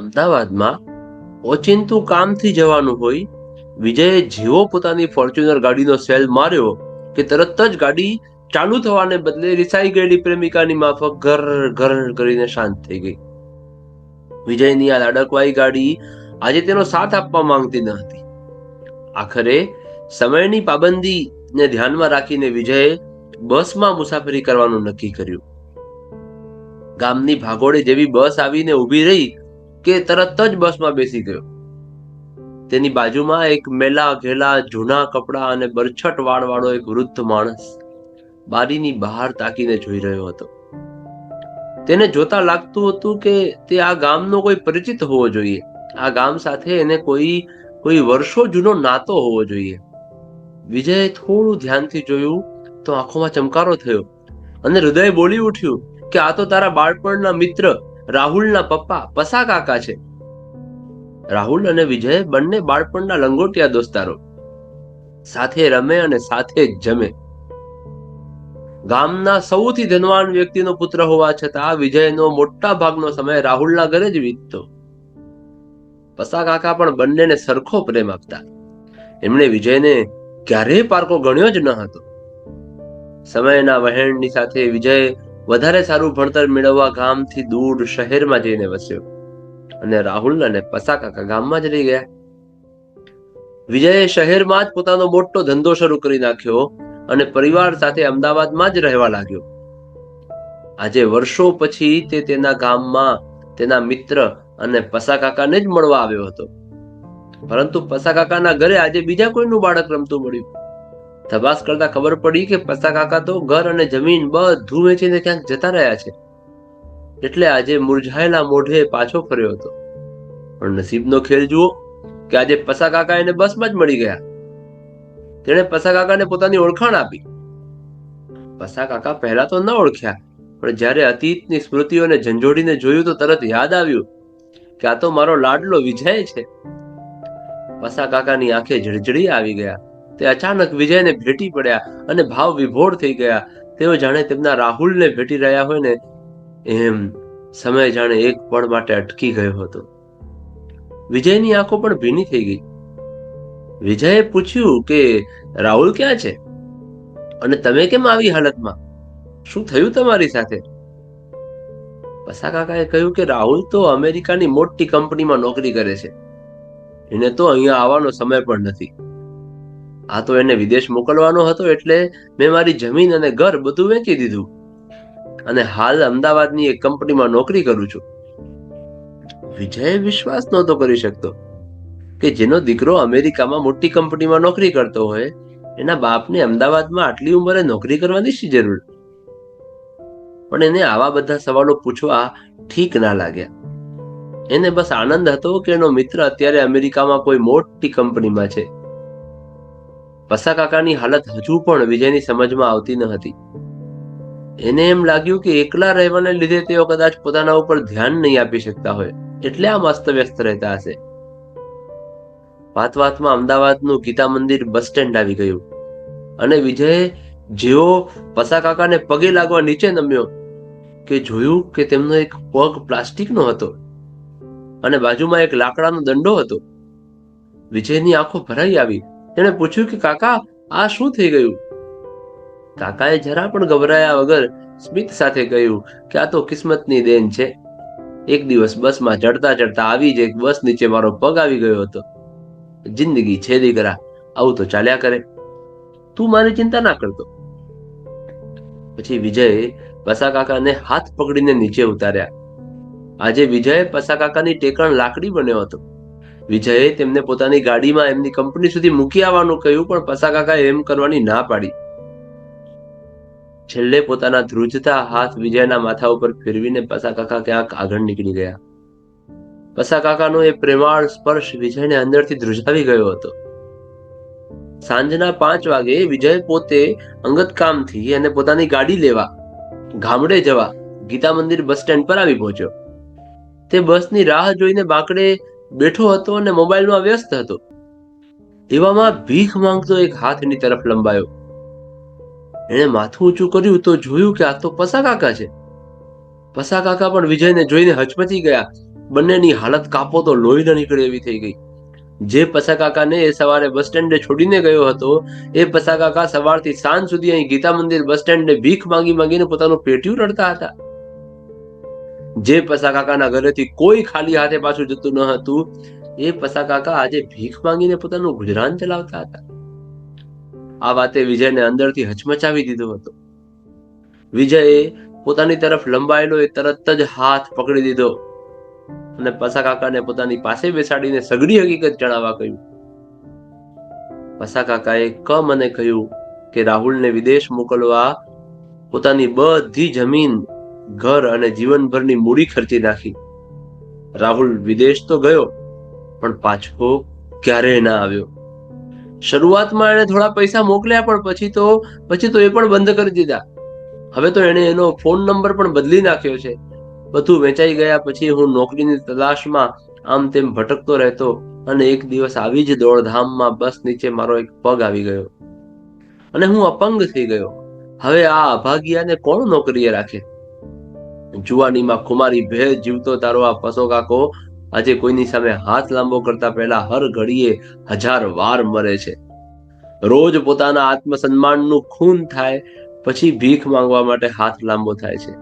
અમદાવાદમાં ઓચિંતું કામથી જવાનું હોય, વિજયે જેવો પોતાની ફોર્ચ્યુનર ગાડીનો સેલ માર્યો કે તરત જ ગાડી ચાલુ થવાને બદલે રિસાઈ ગયેલી પ્રેમિકાની માફક ઘર ઘર કરીને શાંત થઈ ગઈ. વિજયની આ લાડકવાઈ ગાડી આજે તેનો સાથ આપવા માંગતી ન હતી. આખરે સમયની પાબંદીને ધ્યાનમાં રાખીને વિજયે બસમાં મુસાફરી કરવાનું નક્કી કર્યું. ગામની ભાગોળે જેવી બસ આવીને ઊભી રહી કે તરત જ બસમાં બેસી ગયો. તેની બાજુમાં એક મેલા ઘેલા જૂના કપડા અને બરછટ વાળ વાળો એક વૃદ્ધ માણસ બારીની બહાર તાકીને જોઈ રહ્યો હતો. તેને જોતા લાગતું હતું કે તે આ ગામનો કોઈ પરિચિત હોવો જોઈએ. આ ગામ સાથે એને કોઈ વર્ષો જૂનો નાતો હોવો જોઈએ. વિજયે થોડું ધ્યાનથી જોયું તો આંખોમાં ચમકારો થયો અને હૃદય બોલી ઉઠ્યું કે આ તો તારા બાળપણના મિત્ર રાહુલના પપ્પા પસા કાકા છે. રાહુલ અને વિજય બંને બાળપણના લંગોટિયા દોસ્તારો, સાથે રમે અને સાથે જ જમે. ગામના સૌથી ધનવાન વ્યક્તિનો પુત્ર હોવા છતાં વિજયનો મોટા ભાગનો સમય રાહુલના ઘરે જ વીતતો. પસા કાકા પણ બંનેને સરખો પ્રેમ આપતા. એમણે વિજયને ક્યારેય પારકો ગણ્યો જ ન હતો. સમયના વહેણની સાથે વિજય વધારે સારું ભણતર મેળવવા ગામથી દૂર શહેરમાં જઈને વસ્યો અને રાહુલ અને પસા કાકા ગામમાં જ રહી ગયા. વિજયે શહેરમાં જ પોતાનો મોટો ધંધો શરૂ કરી નાખ્યો અને પરિવાર સાથે અમદાવાદમાં જ રહેવા લાગ્યો. આજે વર્ષો પછી તે તેના ગામમાં તેના મિત્ર અને પસા કાકાને જ મળવા આવ્યો હતો. પરંતુ પસા કાકાના ઘરે આજે બીજા કોઈનું બાળક રમતું મળ્યું. તપાસ કરતા ખબર પડી કે પસા કાકા તો ઘર અને જમીન બધું વેચીને ક્યાંક જતા રહ્યા છે. એટલે આજે મુરઝાયેલા મોઢે પાછો ફર્યો હતો. પણ નસીબનો ખેલ જુઓ કે આજે પસા કાકા એને બસમાં જ મળી ગયા. તેણે પસા કાકાને પોતાની ઓળખાણ આપી. પસા કાકા પહેલા તો ન ઓળખ્યા, પણ જ્યારે અતીતની સ્મૃતિઓને ઝંઝોડીને જોયું તો તરત યાદ આવ્યું કે આ તો મારો લાડલો વિજય છે. પસા કાકાની આંખે જળજળી આવી ગયા. તે અચાનક વિજયને ભેટી પડ્યા અને ભાવ વિભોર થઈ ગયા. તેઓ જાણે તેમના રાહુલને ભેટી રહ્યા હોય ને એમ. સમય જાણે એક પળ માટે અટકી ગયો હતો. વિજયની આંખો પણ ભીની થઈ ગઈ. વિજયે પૂછ્યું કે રાહુલ ક્યાં છે અને તમે કેમ આવી હાલતમાં? શું થયું તમારી સાથે? પસા કાકાએ કહ્યું કે રાહુલ તો અમેરિકાની મોટી કંપનીમાં નોકરી કરે છે. એને તો અહીંયા આવવાનો સમય પણ નથી. આ તો એને વિદેશ મોકલવાનો હતો એટલે મેં મારી જમીન અને ઘર બધું વેચી દીધું અને હાલ અમદાવાદની એક કંપનીમાં નોકરી કરું છું. વિજય વિશ્વાસ નહોતો કરી શકતો કે જેનો દીકરો અમેરિકામાં મોટી કંપનીમાં નોકરી કરતો હોય એના બાપને અમદાવાદમાં આટલી ઉંમરે નોકરી કરવાની શી જરૂર? પણ એને આવા બધા સવાલો પૂછવા ઠીક ના લાગ્યા. એને બસ આનંદ હતો કે એનો મિત્ર અત્યારે અમેરિકામાં કોઈ મોટી કંપનીમાં છે. પસા કાકાની હાલત હજુ પણ વિજયની સમજમાં આવતી ન હતી. એને એમ લાગ્યું કે એકલા રહેવાને લીધે તેઓ કદાચ પોતાના ઉપર ધ્યાન નહીં આપી શકતા હોય, એટલે આમ અસ્તવ્યસ્ત રહેતા હશે. વાતમાં અમદાવાદનું ગીતા મંદિર બસ સ્ટેન્ડ આવી ગયું અને વિજયે જેવો પસા કાકાને પગે લાગવા નીચે નમ્યો કે જોયું કે તેમનો એક પગ પ્લાસ્ટિકનો હતો અને બાજુમાં એક લાકડાનો દંડો હતો. વિજયની આંખો ભરાઈ આવી. તેણે પૂછ્યું કે કાકા, આ શું થઈ ગયું? કાકાએ જરા પણ ગભરાયા વગર સ્મિત સાથે કહ્યું કે આ તો કિસ્મતની દેન છે. એક દિવસ બસમાં ચડતા ચડતા આવી જ એક બસ નીચે મારો પગ આવી ગયો હતો. જિંદગી છે દીકરા, આવું તો ચાલ્યા કરે. તું મારી ચિંતા ના કરતો. પછી વિજયે પસા કાકાને હાથ પકડીને નીચે ઉતાર્યા. આજે વિજય પસા કાકાની ટેકણ લાકડી બન્યો હતો. વિજયે તેમને પોતાની ગાડીમાં એમની કંપની સુધી મૂકી આવવાનું કહ્યું, પણ પસા કાકાએ એમ કરવાની ના પાડી. છેલ્લે પોતાના ધ્રુજતા હાથ વિજયના માથા ઉપર ફેરવીને પસા કાકા ક્યાંક આગળ નીકળી ગયા. પસા કાકાનો એ પ્રેમાળ સ્પર્શ વિજયને અંદરથી ધ્રુજાવી ગયો હતો. સાંજના 5 વાગે વિજય પોતે અંગત કામથી અને પોતાની ગાડી લેવા ગામડે જવા ગીતા મંદિર બસ સ્ટેન્ડ પર આવી પહોંચ્યો. તે બસની રાહ જોઈને બાકડે બેઠો હતો અને મોબાઈલમાં વ્યસ્ત હતો. એવામાં ભીખ માંગતો એક હાથ એની તરફ લંબાયો. એણે માથું ઊંચું કર્યું તો જોયું કે આ તો પસા કાકા છે. પસા કાકા પણ વિજયને જોઈને હચમચી ગયા. બંનેની હાલત કાપો તો લોહી ન નીકળે એવી થઈ ગઈ. જે પસા કાકાને એ સવારે બસ સ્ટેન્ડે છોડીને ગયો હતો, એ પસા કાકા સવારથી સાંજ સુધી અહીં ગીતા મંદિર બસ સ્ટેન્ડે ભીખ માંગી માંગીને પોતાનું પેટ્યું રડતા હતા. જે પસા કાકાના ઘરેથી કોઈ ખાલી હાથે પાછું જતું ન હતું, એ પસા કાકા આજે ભીખ માંગીને પોતાનું ગુજરાન ચલાવતા હતા. આ વાતે વિજયને અંદરથી હચમચાવી દીધો હતો. વિજયે પોતાની તરફ લંબાયેલો એ તરત જ હાથ પકડી દીધો અને પસા કાકાને પોતાની પાસે બેસાડીને સઘળી હકીકત જણાવવા કહ્યું. પસા કાકાએ મને કહ્યું કે રાહુલને વિદેશ મોકલવા પોતાની બધી જમીન, ઘર અને જીવનભરની મૂડી ખર્ચી નાખી. રાહુલ વિદેશ તો ગયો, પણ પાછો ક્યારેય ના આવ્યો. શરૂઆતમાં એને થોડા પૈસા મોકલ્યા, પણ પછી તો એ પણ બંધ કરી દીધા. હવે તો એને એનો ફોન નંબર પણ બદલી નાખ્યો છે. બધું વેચાઈ ગયા પછી હું નોકરીની તલાશમાં આમ તેમ ભટકતો રહેતો, અને એક દિવસ આવી જ દોડધામમાં બસ નીચે મારો એક પગ આવી ગયો અને હું અપંગ થઈ ગયો. હવે આ અભાગિયાને કોણ નોકરીએ રાખે? જુવાનીમાં ખુમારી ભેર જીવતો તારો આ પસો કાકો આજે કોઈની સામે હાથ લાંબો કરતા પહેલા હર ઘડીએ 1000 વાર મરે છે. રોજ પોતાના આત્મસન્માનનું ખૂન થાય, પછી ભીખ માંગવા માટે હાથ લાંબો થાય છે.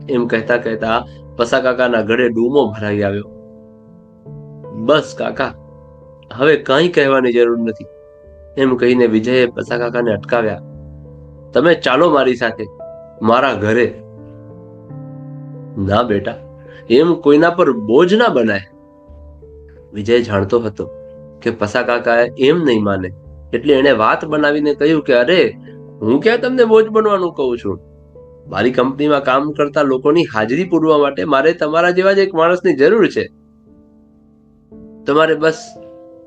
એમ કહેતા કહેતા પસા કાકાના ઘરે ડૂમો ભરાઈ આવ્યો. બસ કાકા, હવે કંઈ કહેવાની જરૂર નથી, એમ કહીને વિજયે પસા કાકાને અટકાવ્યા. તમે ચાલો મારી સાથે, મારા ઘરે. ના બેટા, એમ કોઈના પર બોજ ના બનાય. વિજય જાણતો હતો કે પસા કાકા એમ નહીં માને, એટલે એણે વાત બનાવીને કહ્યું કે અરે, હું ક્યાં તમને બોજ બનવાનું કહું છું. મારી કંપનીમાં કામ કરતા લોકોની હાજરી પૂરવા માટે મારે તમારા જેવા જ એક માણસની જરૂર છે. તમારે બસ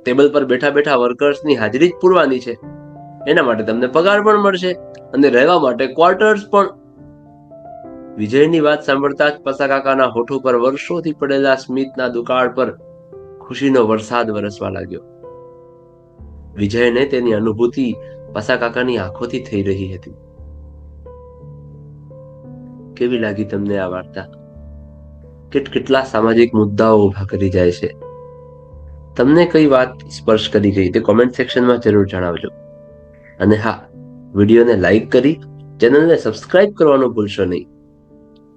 ટેબલ પર બેઠા બેઠા વર્કર્સની હાજરી જ પૂરવાની છે. એના માટે તમને પગાર પણ મળશે અને રહેવા માટે ક્વાર્ટર્સ પણ. વિજયની વાત સાંભળતા જ પસા કાકાના હોઠો પર વર્ષોથી પડેલા સ્મિતના દુકાળ પર ખુશીનો વરસાદ વરસવા લાગ્યો. વિજયને તેની અનુભૂતિ પસા કાકાની આંખોથી થઈ રહી હતી. કેવી લાગી તમને આ વાર્તા? કેટલા સામાજિક મુદ્દાઓ ઉભા કરી જાય છે. તમને કઈ વાત સ્પર્શ કરી ગઈ તે કોમેન્ટ સેક્શનમાં જરૂર જણાવજો. અને હા, વિડીયોને લાઈક કરી ચેનલને સબસ્ક્રાઇબ કરવાનું ભૂલશો નહીં.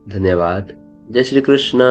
ધન્યવાદ. જય શ્રી કૃષ્ણ.